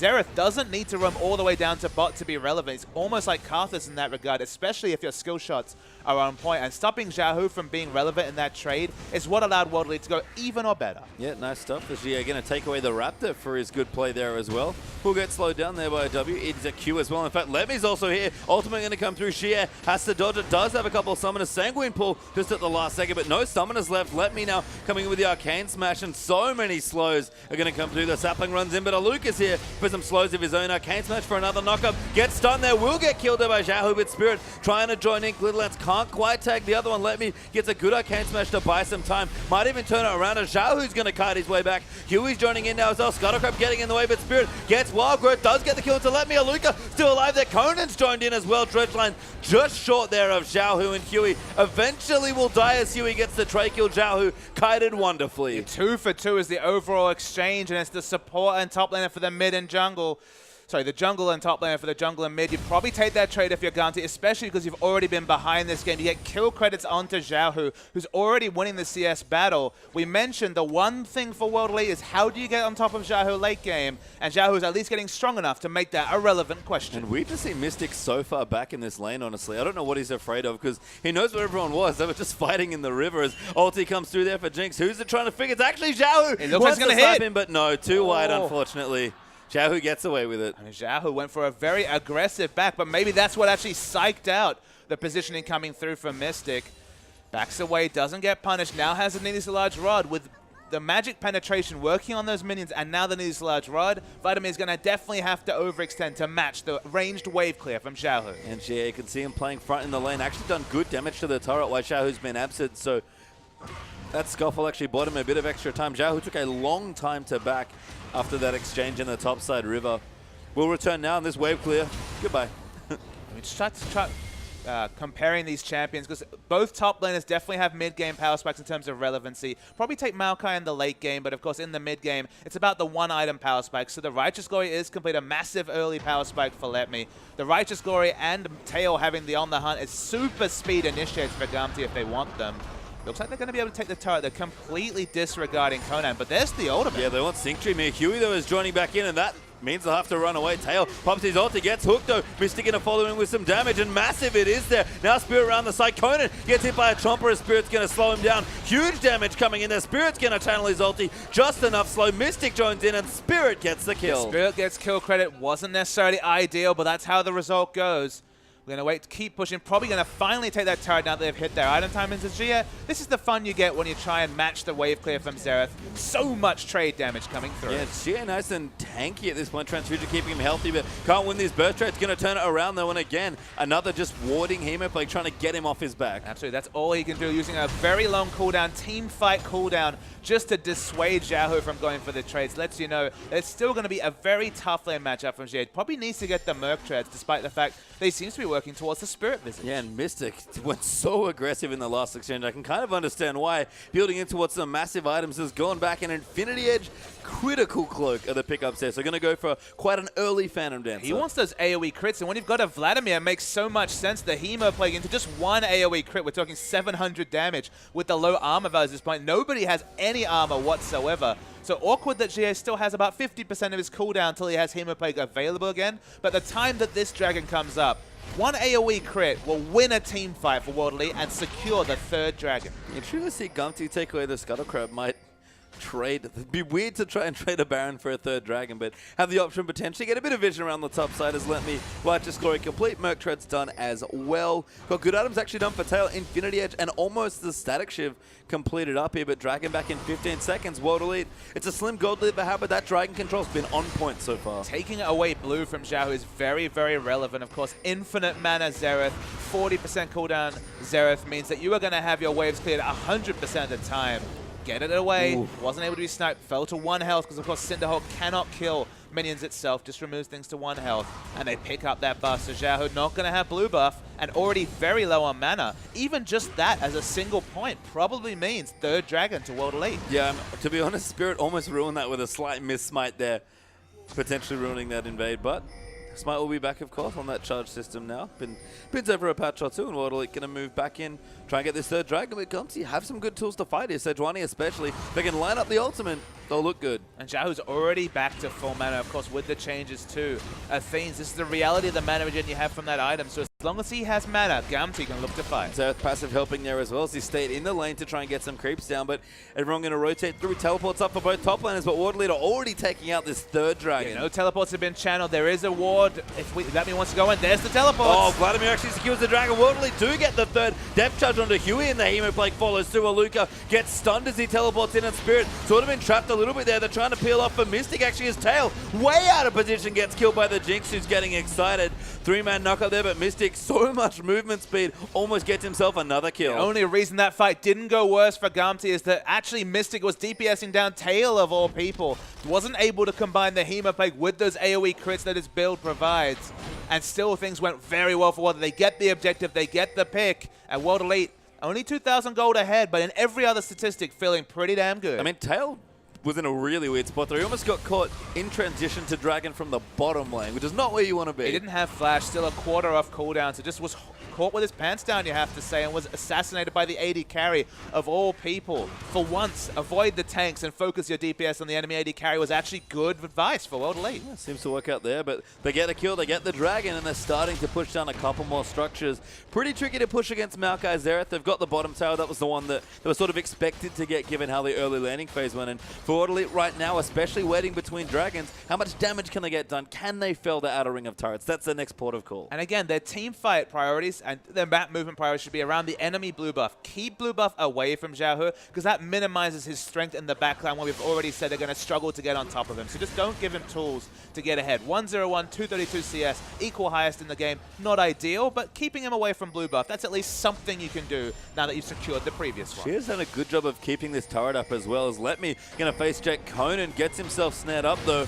Xerath doesn't need to roam all the way down to bot to be relevant. It's almost like Karthus in that regard, especially if your skill shots are on point. And stopping Xiaohu from being relevant in that trade is what allowed World Elite to go even or better. Yeah, nice stuff. Xie going to take away the Raptor for his good play there as well. Will get slowed down there by a W. It's a Q as well. In fact, Lemmy's also here. Ultimate going to come through. Xie has to dodge it. Does have a couple of summoners. Sanguine pull just at the last second, but no summoners left. Let Me Now coming in with the Arcane Smash, and so many slows are going to come through. The Sapling runs in, but a Luke is here for some slows of his own. Arcane Smash for another knockup. Gets stunned there. Will get killed there by Xiaohu, but Spirit trying to join in. Glitterlance can't can't quite tag the other one. Let Me gets a good arcane smash to buy some time. Might even turn it around. And Zhao, who's going to kite his way back. Huey's joining in now as well. Scuttlecrab getting in the way, but Spirit gets Wild Growth, does get the kill to Let Me. Aluka still alive there. Conan's joined in as well. Dredgeline just short there of Zhao and Huey. Eventually will die as Huey gets the tray kill. Zhao kited wonderfully. 2 for 2 is the overall exchange, and it's the support and top laner for the mid and jungle. Sorry, the jungle and top laner for the jungle and mid. You probably take that trade if you're Gamtee, especially because you've already been behind this game. You get kill credits onto Zhao, who's already winning the CS battle. We mentioned the one thing for World Elite is how do you get on top of Zhao late game? And Zhao is at least getting strong enough to make that a relevant question. And we've just seen Mystic so far back in this lane, honestly. I don't know what he's afraid of because he knows where everyone was. They were just fighting in the river as ulti comes through there for Jinx. Who's it trying to figure? It's actually Zhao. It looks like he's going to hit him, but no, too wide, unfortunately. Zhao gets away with it. I mean, Zhao went for a very aggressive back, but maybe that's what actually psyched out the positioning coming through from Mystic. Backs away, doesn't get punished, now has a needlessly large rod with the magic penetration working on those minions, and now the needlessly large rod. Vitamin is going to definitely have to overextend to match the ranged wave clear from Zhao. And GA can see him playing front in the lane, actually done good damage to the turret while Zhao's been absent, so that scuffle actually bought him a bit of extra time. Zhao took a long time to back after that exchange in the topside river. We'll return now in this wave clear. Goodbye. I mean, start comparing these champions, because both top laners definitely have mid-game power spikes in terms of relevancy. Probably take Maokai in the late game, but of course in the mid-game, it's about the one-item power spike. So the Righteous Glory is complete, a massive early power spike for Let Me. The Righteous Glory and Tail having the On the Hunt is super speed initiates for Gamtee if they want them. Looks like they're going to be able to take the turret. They're completely disregarding Conan, but there's the ultimate. Yeah, they want Sync Tree. Huey, though, is joining back in, and that means they'll have to run away. Tail pops his ulti, gets hooked, though. Mystic going to follow in with some damage, and massive it is there. Now Spirit around the side. Conan gets hit by a Chomper, as Spirit's going to slow him down. Huge damage coming in there. Spirit's going to channel his ulti just enough slow. Mystic joins in, and Spirit gets the kill. Yeah, Spirit gets kill credit. Wasn't necessarily ideal, but that's how the result goes. We're going to wait to keep pushing. Probably going to finally take that turret now that they've hit their item time into Gia. This is the fun you get when you try and match the wave clear from Xerath. So much trade damage coming through. Yeah, Gia nice and tanky at this point. Transfusion keeping him healthy, but can't win these burst trades. Going to turn it around though, and again, another just warding Hemoplague, trying to get him off his back. Absolutely, that's all he can do, using a very long cooldown, team fight cooldown, just to dissuade Zhao from going for the trades. Lets you know it's still going to be a very tough lane matchup from Jade. Probably needs to get the Merc trades, despite the fact they seems to be working towards the Spirit Visage. Yeah, and Mystic went so aggressive in the last exchange. I can kind of understand why. Building in towards some massive items has gone back, an Infinity Edge critical cloak of the pickups there. So going to go for quite an early Phantom Dancer. He wants those AoE crits, and when you've got a Vladimir, it makes so much sense. The Hemoplague into just one AoE crit. We're talking 700 damage with the low armor value at this point. Nobody has any armor whatsoever. So awkward that GA still has about 50% of his cooldown until he has Hemoplague available again. But the time that this dragon comes up, one AoE crit will win a team fight for World Elite and secure the third dragon. You truly see Gamtee take away the Scuttlecrab might trade. It'd be weird to try and trade a Baron for a third dragon, but have the option potentially get a bit of vision around the top side as Let Me. Righteous Glory complete. Merc Tread's done as well. Got good items actually done for Tail, Infinity Edge, and almost the Static Shiv completed up here, but Dragon back in 15 seconds. World Elite. It's a slim gold lead, but how about that Dragon control's been on point so far. Taking away blue from Zhao is very, very relevant. Of course, infinite mana Xerath, 40% cooldown Xerath means that you are going to have your waves cleared 100% of the time. Get it away. Ooh. Wasn't able to be sniped. Fell to 1 health because, of course, Cinderhawk cannot kill minions itself. Just removes things to 1 health. And they pick up that buff. So Zhao not going to have blue buff and already very low on mana. Even just that as a single point probably means third dragon to World Elite. Yeah, to be honest, Spirit almost ruined that with a slight miss smite there. Potentially ruining that invade, but Smite will be back, of course, on that charge system now. Been over a patch or two, and World Elite going to move back in, try and get this third dragon. But Gamtee have some good tools to fight here. Sejuani especially, they can line up the ultimate. They'll look good. And Zhao's already back to full mana, of course, with the changes too. Athenes, this is the reality of the mana regen you have from that item. So as long as he has mana, Gamtee can look to fight. Xerath passive helping there as well as he stayed in the lane to try and get some creeps down. But everyone going to rotate through. Teleports up for both top laners, but World Elite are already taking out this third dragon. Yeah, no teleports have been channeled. There is a ward. If that means wants to go in, there's the teleports. Oh, Vladimir actually secures the dragon. World Elite do get the third. Depth charge onto Huey, and the Hemoplague follows through. Aluka gets stunned as he teleports in, and Spirit sort of been trapped a little bit there. They're trying to peel off for Mystic. Actually, his tail way out of position, gets killed by the Jinx, who's getting excited. 3-man knock up there, but Mystic Mystic, so much movement speed, almost gets himself another kill. The only reason that fight didn't go worse for Gamtee is that actually Mystic was DPSing down tail of all people. Wasn't able to combine the Hema Plague with those AoE crits that his build provides. And still things went very well for WOD. They get the objective, they get the pick, and World Elite only 2,000 gold ahead, but in every other statistic feeling pretty damn good. I mean, Tail was in a really weird spot there. He almost got caught in transition to Dragon from the bottom lane, which is not where you want to be. He didn't have flash, still a quarter off cooldown, so just was caught with his pants down, you have to say, and was assassinated by the AD carry of all people. For once, avoid the tanks and focus your DPS on the enemy AD carry was actually good advice for World Elite. Yeah, seems to work out there, but they get a kill, they get the Dragon, and they're starting to push down a couple more structures. Pretty tricky to push against Maokai Xerath. They've got the bottom tower. That was the one that they were sort of expected to get given how the early landing phase went. And for World Elite right now, especially waiting between Dragons, how much damage can they get done? Can they fell the outer ring of turrets? That's the next port of call. And again, their team fight priorities and their map movement priorities should be around the enemy blue buff. Keep blue buff away from Xiaohu because that minimizes his strength in the backline where we've already said they're going to struggle to get on top of him. So just don't give him tools to get ahead. 101, 232 CS, equal highest in the game. Not ideal, but keeping him away from blue buff, that's at least something you can do now that you've secured the previous one. She has done a good job of keeping this turret up as well. As Let Me going to face check. Conan gets himself snared up though.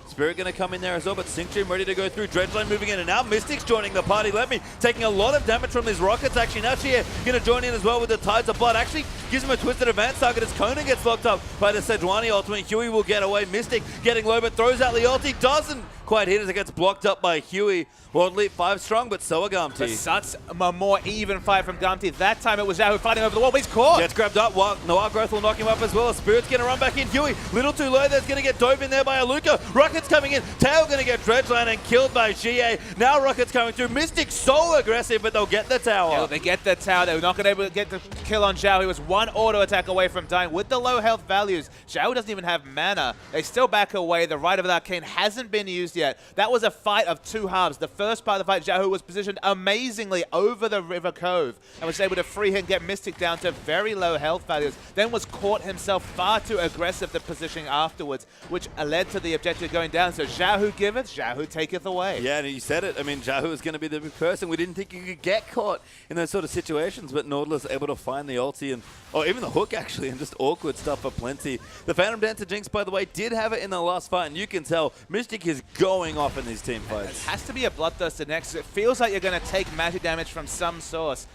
Spirit going to come in there as well, but Synctream ready to go through. Dredgeline moving in, and now Mystic's joining the party. Let Me taking a lot of damage from these rockets, actually. Now Shia going to join in as well with the Tides of Blood. Actually gives him a twisted advance target as Conan gets locked up by the Sejuani ultimate. Huey will get away. Mystic getting low, but throws out the ulti. Doesn't quite hit as it gets blocked up by Huey. World Elite 5 strong, but so are Gamtee. But such a more even fight from Gamtee. That time it was Xiaohu fighting over the wall, but he's caught. Gets grabbed up. Noir Growth will knock him up as well. Spirit's going to run back in. Huey, little too low. There's going to get dove in there by Aluka. Rocket's coming in. Tail going to get Dredgeline and killed by Xie. Now Rocket's coming through. Mystic so aggressive, but they'll get the tower. Yeah, they get the tower. They were not going to be able to get the kill on Xiao. He was one auto attack away from dying with the low health values. Xiao doesn't even have mana. They still back away. The Rite of the Arcane hasn't been used yet. That was a fight of two halves. The first part of the fight, Xiao was positioned amazingly over the River Cove and was able to free him, get Mystic down to very low health values, then was caught himself far too aggressive the positioning afterwards, which led to the objective going down. So Xiaohu giveth, Xiaohu taketh away. Yeah, and you said it. I mean, Xiaohu is going to be the big person. We didn't think you could get caught in those sort of situations, but Nautilus able to find the ulti and, or even the hook actually, and just awkward stuff for plenty. The Phantom Dancer Jinx, by the way, did have it in the last fight, and you can tell Mystic is going off in these team fights. It has to be a Bloodthirster next. It feels like you're going to take magic damage from some source.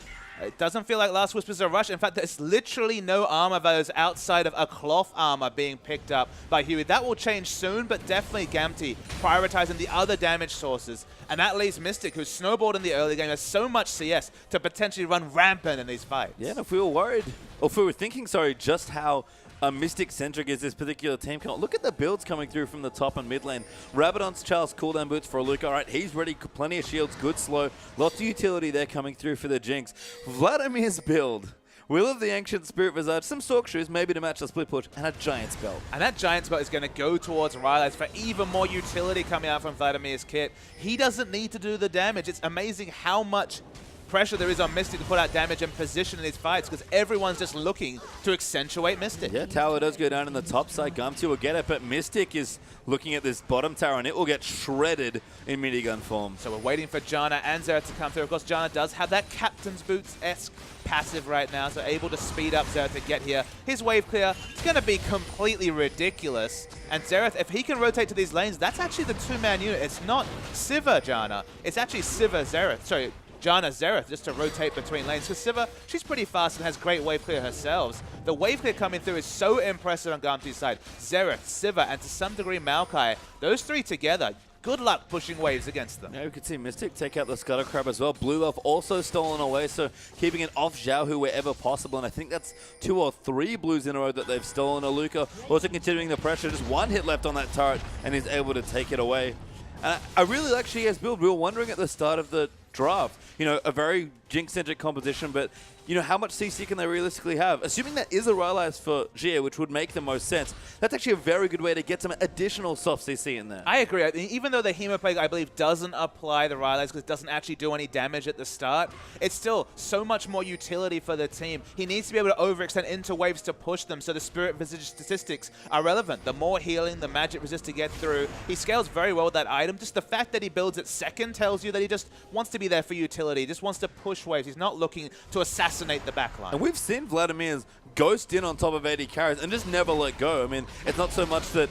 It doesn't feel like Last Whisper's a rush. In fact, there's literally no armor values outside of a cloth armor being picked up by Huey. That will change soon, but definitely Gamtee prioritizing the other damage sources. And that leaves Mystic, who's snowballed in the early game, has so much CS to potentially run rampant in these fights. Yeah, and if we were worried, or if we were thinking, sorry, just how Mystic-centric is this particular team. Look at the builds coming through from the top and mid lane. Rabadon's Charles cooldown boots for Aluka. All right, he's ready. Plenty of shields, good slow. Lots of utility there coming through for the Jinx. Vladimir's build. Will of the Ancient Spirit Visage, some Sork Shoes, maybe to match the split push, and a Giant's Belt. And that Giant's Belt is going to go towards Rylai's for even more utility coming out from Vladimir's kit. He doesn't need to do the damage. It's amazing how much pressure there is on Mystic to put out damage and position in these fights because everyone's just looking to accentuate Mystic. Yeah, tower does go down in the top side. Gamtee will get it, but Mystic is looking at this bottom tower and it will get shredded in minigun form. So we're waiting for Janna and Xerath to come through. Of course, Janna does have that Captain's Boots-esque passive right now, so able to speed up Xerath to get here. His wave clear, it's going to be completely ridiculous. And Xerath, if he can rotate to these lanes, that's actually the two-man unit. It's not Sivir Janna. It's actually Sivir Xerath. Sorry, Janna Xerath just to rotate between lanes. Because Sivir, she's pretty fast and has great wave clear herself. The wave clear coming through is so impressive on Gamtee's side. Xerath, Sivir, and to some degree Maokai, those three together, good luck pushing waves against them. Yeah, we could see Mystic take out the Scuttle Crab as well. Blue Elf also stolen away, so keeping it off Xiaohu wherever possible. And I think that's 2 or 3 blues in a row that they've stolen. Aluka also continuing the pressure. Just one hit left on that turret, and he's able to take it away. I really like Shia's build. We were wondering at the start of the draft, you know, a very Jinx-centric composition, but you know, how much CC can they realistically have? Assuming that is a Rylai's for Jia, which would make the most sense, that's actually a very good way to get some additional soft CC in there. I agree. Even though the Hemoplague, I believe, doesn't apply the Rylai's because it doesn't actually do any damage at the start, it's still so much more utility for the team. He needs to be able to overextend into waves to push them so the Spirit Visage statistics are relevant. The more healing, the magic resist to get through. He scales very well with that item. Just the fact that he builds it second tells you that he just wants to be there for utility. He just wants to push waves. He's not looking to assassinate the backline. And we've seen Vladimir's ghost in on top of AD carries and just never let go. I mean, it's not so much that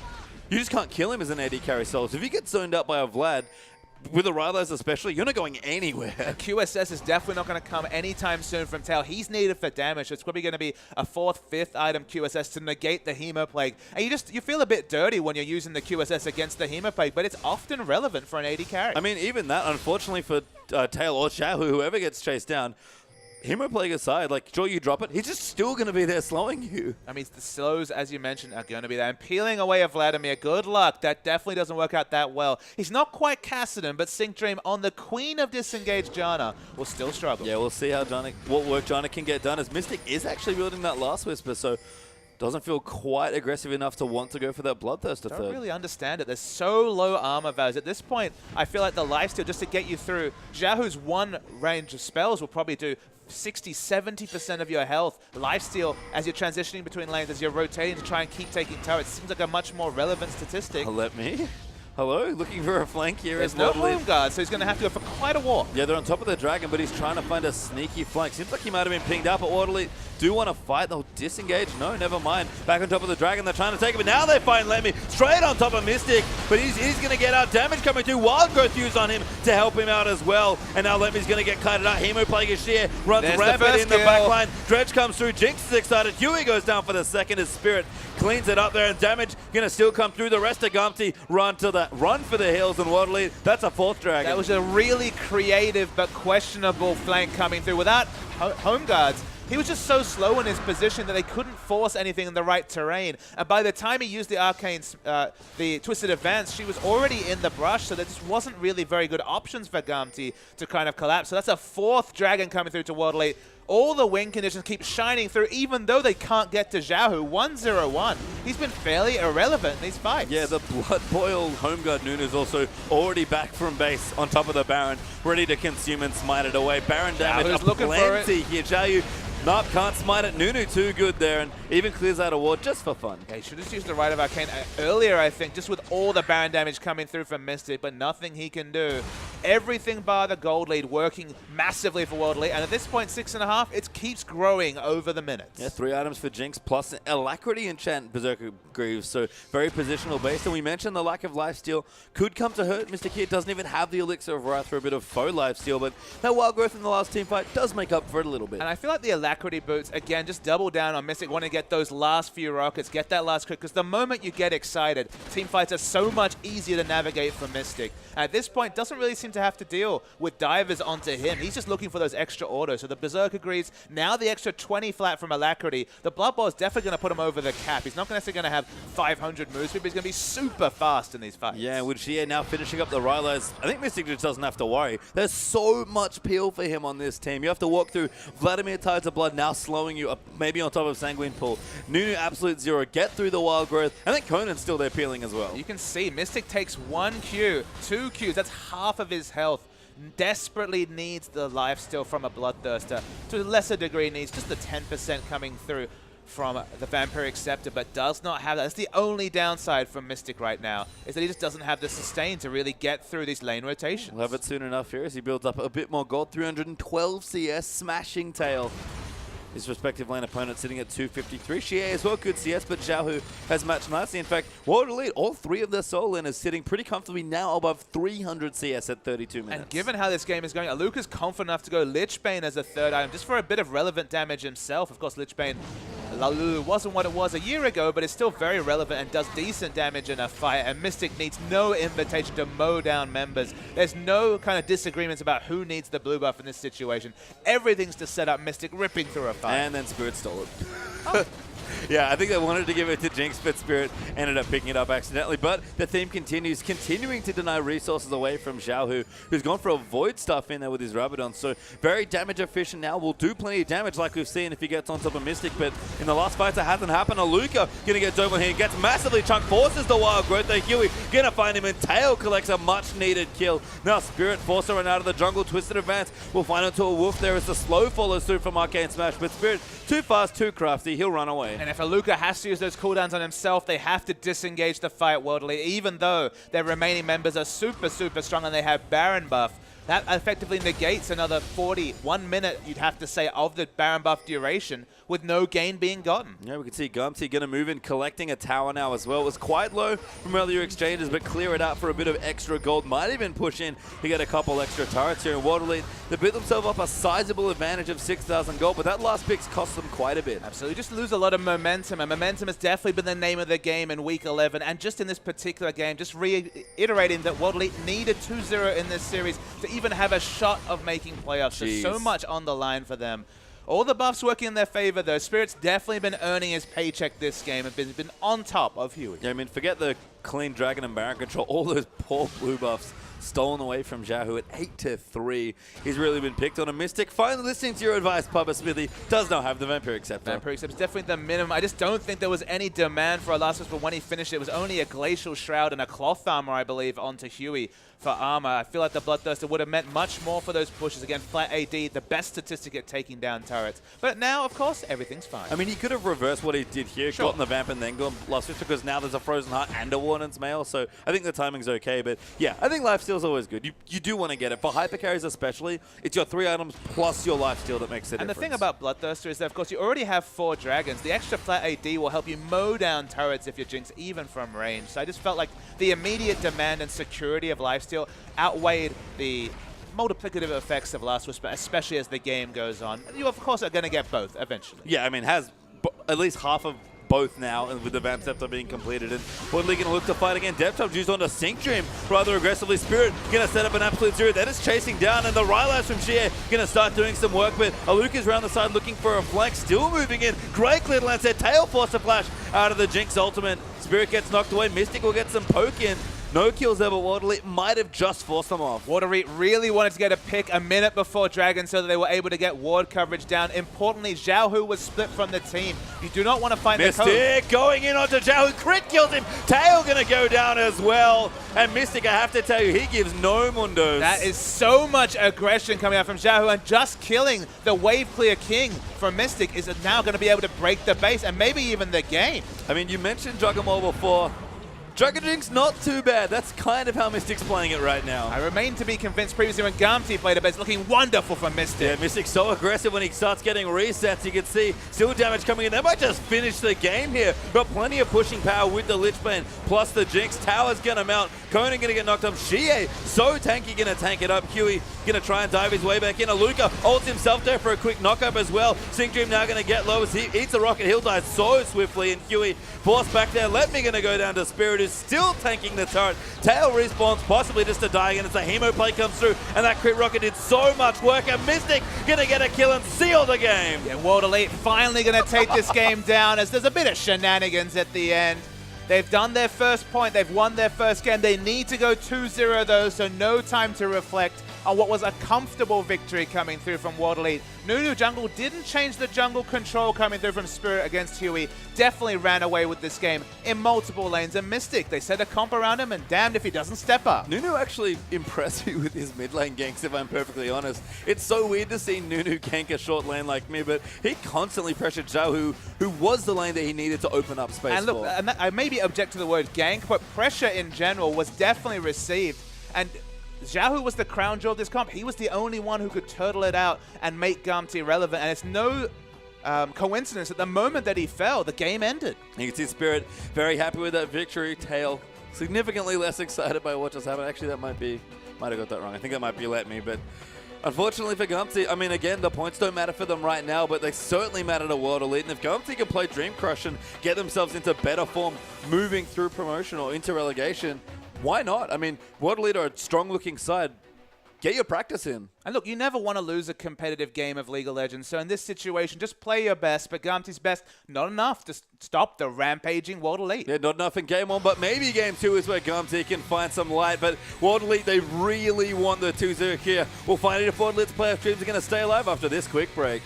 you just can't kill him as an AD carry solo. So if you get zoned out by a Vlad, with the Rylai's especially, you're not going anywhere. And QSS is definitely not going to come anytime soon from Tail. He's needed for damage. So it's probably going to be a 4th, 5th item QSS to negate the Hemoplague. And you feel a bit dirty when you're using the QSS against the Hemoplague, but it's often relevant for an AD carry. I mean, even that, unfortunately for Tail or Xiaohu, whoever gets chased down, Hemoplague aside, like, sure, you drop it, he's just still going to be there slowing you. I mean, the slows, as you mentioned, are going to be there. And peeling away of Vladimir, good luck. That definitely doesn't work out that well. He's not quite Kassadin, but Sync Dream on the queen of disengaged Janna will still struggle. Yeah, we'll see how what work Janna can get done, as Mystic is actually building that last Whisper, so doesn't feel quite aggressive enough to want to go for that Bloodthirster third. Don't really understand it. There's so low armor values. At this point, I feel like the lifesteal, just to get you through, Xiaohu's one range of spells will probably do 60–70% of your health. Lifesteal, as you're transitioning between lanes, as you're rotating to try and keep taking turrets, seems like a much more relevant statistic. Let me. Hello, looking for a flank here. There's no home guard, so he's going to have to go for quite a walk. Yeah, they're on top of the dragon, but he's trying to find a sneaky flank. Seems like he might have been pinged up, but Waterly do want to fight. They'll disengage. No, never mind. Back on top of the dragon, they're trying to take it, but now they find Lemmy straight on top of Mystic, but he's going to get out. Damage coming through. Wild Growth used on him to help him out as well, and now Lemmy's going to get kited out. Hemoplague is sheer, runs rampant in the backline. Dredge comes through. Jinx is excited. Huey goes down for the second. His Spirit cleans it up there, and damage going to still come through. The rest of Gamtee run for the hills, and Waterly, that's a 4th dragon. That was a really creative but questionable flank coming through without home guards. He was just so slow in his position that they couldn't force anything in the right terrain. And by the time he used the Arcane, the Twisted Advance, she was already in the brush, so there just wasn't really very good options for Gamtee to kind of collapse. So that's a 4th dragon coming through to World Elite. All the win conditions keep shining through, even though they can't get to Xiaohu. 1-0-1. He's been fairly irrelevant in these fights. Yeah, the Blood Boil home guard Nunu's also already back from base on top of the Baron, ready to consume and smite it away. Baron damage aplenty here. Xiaohu, nope, can't smite it. Nunu too good there, and even clears out a ward just for fun. Yeah, he should have used the Rite of Arcane earlier, I think, just with all the Baron damage coming through from Mystic, but nothing he can do. Everything bar the gold lead working massively for World Elite, and at this point, 6.5, it keeps growing over the minutes. Yeah, 3 items for Jinx, plus Alacrity enchant Berserker Greaves, so very positional based. And we mentioned the lack of lifesteal could come to hurt. Mystic here doesn't even have the Elixir of Wrath for a bit of faux lifesteal, but that Wild Growth in the last team fight does make up for it a little bit. And I feel like the Alacrity boots, again, just double down on Mystic wanting to get those last few rockets, get that last crit, because the moment you get excited, team fights are so much easier to navigate for Mystic. At this point, doesn't really seem to have to deal with divers onto him. He's just looking for those extra autos. So the Berserker Greaves, now the extra 20 flat from Alacrity. The Blood Bowl is definitely going to put him over the cap. He's not necessarily going to have 500 moves, but he's going to be super fast in these fights. Yeah, with Xie now finishing up the Rylai's, I think Mystic just doesn't have to worry. There's so much peel for him on this team. You have to walk through Vladimir Tides of Blood now slowing you up, maybe on top of Sanguine Pool. Nunu Absolute Zero, get through the Wild Growth. I think Conan's still there peeling as well. You can see Mystic takes 1 Q, 2 Qs, that's half of his health. Desperately needs the lifesteal from a Bloodthirster. To a lesser degree needs just the 10% coming through from the Vampiric Scepter, but does not have that. That's the only downside from Mystic right now, is that he just doesn't have the sustain to really get through these lane rotations. We'll have it soon enough here as he builds up a bit more gold. 312 CS, smashing Tail. His respective lane opponent sitting at 253. Xie as well, good CS, but Xiaohu has matched nicely. In fact, World Elite, all 3 of their solo laners sitting pretty comfortably now above 300 CS at 32 minutes. And given how this game is going, Aluka's confident enough to go Lichbane as a 3rd item, just for a bit of relevant damage himself. Of course, Lichbane wasn't what it was a year ago, but it's still very relevant and does decent damage in a fight. And Mystic needs no invitation to mow down members. There's no kind of disagreements about who needs the blue buff in this situation. Everything's to set up Mystic ripping through a fight. And then Spirit stole it. Oh. Yeah, I think they wanted to give it to Jinx, but Spirit ended up picking it up accidentally. But the theme continuing to deny resources away from Xiaohu, who's gone for a Void stuff in there with his Rabadon. So very damage efficient now. Will do plenty of damage like we've seen if he gets on top of Mystic. But in the last fights, it hasn't happened. Aluka going to get Doman here. Gets massively chunked. Forces the wild growth there. Huey going to find him. And Tail collects a much needed kill. Now Spirit forced to run out of the jungle. Twisted advance. We'll find into a wolf there as the slow follows through from Arcane Smash. But Spirit too fast, too crafty. He'll run away. And if Aluka has to use those cooldowns on himself, they have to disengage the fight World Elite, even though their remaining members are super, super strong and they have Baron buff. That effectively negates another 1 minute, you'd have to say, of the Baron buff duration with no gain being gotten. Yeah, we can see Gamtee going to move in, collecting a tower now as well. It was quite low from earlier exchanges, but clear it out for a bit of extra gold. Might even push in to get a couple extra turrets here in World Elite. They built themselves up a sizable advantage of 6,000 gold, but that last pick's cost them quite a bit. Absolutely, just lose a lot of momentum, and momentum has definitely been the name of the game in Week 11, and just in this particular game, just reiterating that World Elite needed 2-0 in this series to even have a shot of making playoffs. There's so much on the line for them. All the buffs working in their favor, though. Spirit's definitely been earning his paycheck this game and been on top of Huey. Yeah, I mean, forget the clean Dragon and Baron control. All those poor blue buffs stolen away from Xiaohu at 8-3. He's really been picked on a Mystic. Finally listening to your advice, Papa Smithy. Does not have the Vampire Acceptor. Vampire Acceptor is definitely the minimum. I just don't think there was any demand for a last but when he finished it was only a Glacial Shroud and a Cloth Armor, I believe, onto Huey for armor. I feel like the Bloodthirster would have meant much more for those pushes. Again, flat AD, the best statistic at taking down turrets. But now, of course, everything's fine. I mean, he could have reversed what he did here, gotten the Vamp and then gone Lost Switch, because now there's a Frozen Heart and a Warden's Mail, so I think the timing's okay. But yeah, I think Lifesteal's always good. You do want to get it. For hyper carries especially, it's your 3 items plus your lifesteal that makes the difference. And the thing about Bloodthirster is that, of course, you already have 4 dragons. The extra flat AD will help you mow down turrets if you're Jinx, even from range. So I just felt like the immediate demand and security of lifesteal outweighed the multiplicative effects of Last Whisper, especially as the game goes on. You, of course, are going to get both eventually. Yeah, I mean, has at least half of both now, and with the Vamp Scepter being completed. And Woodley going to look to fight again. Depth used onto Sync Dream rather aggressively. Spirit going to set up an absolute zero. That is chasing down, and the Rylash from Xie going to start doing some work. But Aluka's around the side looking for a flank, still moving in. Great clear lance there. Tail force to flash out of the Jinx ultimate. Spirit gets knocked away. Mystic will get some poke in. No kills there, but World Elite might have just forced them off. World Elite really wanted to get a pick a minute before Dragon so that they were able to get ward coverage down. Importantly, Xiaohu was split from the team. You do not want to find Mystic the code. going in onto Xiaohu. Crit kills him. Tail going to go down as well. And Mystic, I have to tell you, he gives no mundos. That is so much aggression coming out from Xiaohu, and just killing the wave clear king from Mystic is now going to be able to break the base and maybe even the game. I mean, you mentioned Dragon Ball before. Dragon Jinx, not too bad. That's kind of how Mystic's playing it right now. I remain to be convinced previously when Gamtee played it, but it's looking wonderful for Mystic. Yeah, Mystic's so aggressive when he starts getting resets. You can see still damage coming in. They might just finish the game here. Got plenty of pushing power with the Lich Bane, plus the Jinx. Tower's going to mount. Conan going to get knocked up. Xie, so tanky, going to tank it up. Huey going to try and dive his way back in. Aluka ults himself there for a quick knock-up as well. Sync Dream now going to get low as he eats a rocket. He'll die so swiftly, and Huey forced back there. Let me going to go down to Spirit, who's still tanking the turret. Tail respawns, possibly just to die, and it's a Hemo play comes through, and that crit rocket did so much work, and Mystic going to get a kill and seal the game. Yeah, World Elite finally going to take this game down as there's a bit of shenanigans at the end. They've done their first point. They've won their first game. They need to go 2-0 though, so no time to reflect on what was a comfortable victory coming through from World Elite. Nunu Jungle didn't change the jungle control coming through from Spirit against Huey. Definitely ran away with this game in multiple lanes. And Mystic, they set a comp around him, and damned if he doesn't step up. Nunu actually impressed me with his mid lane ganks, if I'm perfectly honest. It's so weird to see Nunu gank a short lane like me, but he constantly pressured Xiaohu, who was the lane that he needed to open up space and look, for. And I maybe object to the word gank, but pressure in general was definitely received. And Xiaohu was the crown jewel of this comp. He was the only one who could turtle it out and make Gamtee relevant. And it's no coincidence that the moment that he fell, the game ended. You can see Spirit very happy with that victory. Tail significantly less excited by what just happened. Actually, that might have got that wrong. I think that might be Let Me, but unfortunately for Gamtee, I mean, again, the points don't matter for them right now, but they certainly matter to World Elite. And if Gamtee can play Dream Crush and get themselves into better form moving through promotion or into relegation, why not? I mean, World Elite are a strong-looking side. get your practice in. And look, you never want to lose a competitive game of League of Legends. So in this situation, just play your best. But Gamtee's best, not enough to stop the rampaging World Elite. Yeah, not enough in game 1, but maybe game 2 is where Gamtee can find some light. But World Elite, they really want the 2-0 here. We'll find out if World Elite's player streams are going to stay alive after this quick break.